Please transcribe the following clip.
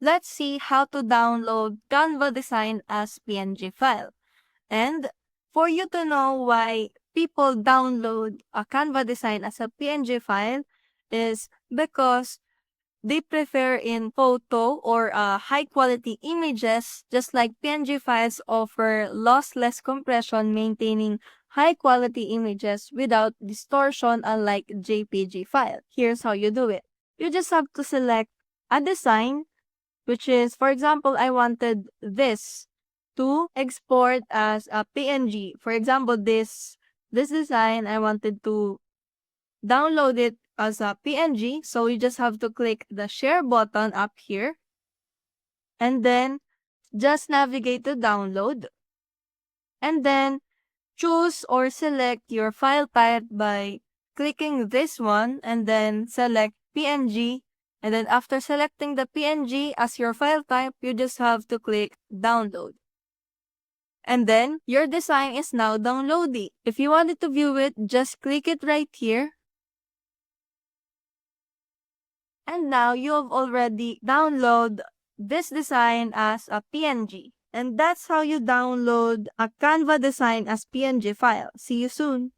let's see how to download Canva design as PNG file. And for you to know why people download a Canva design as a PNG file is because they prefer in photo or high quality images, just like PNG files offer lossless compression, maintaining high quality images without distortion, unlike JPG file. Here's how you do it. You just have to select a design, which is, for example, I wanted this to export as a PNG. For example, this design, I wanted to download it as a PNG. So you just have to click the share button up here and then just navigate to download and then choose or select your file type by clicking this one and then select PNG. And then after selecting the PNG as your file type, you just have to click download. And then your design is now downloading. If you wanted to view it, just click it right here. And now you have already downloaded this design as a PNG. And that's how you download a Canva design as PNG file. See you soon.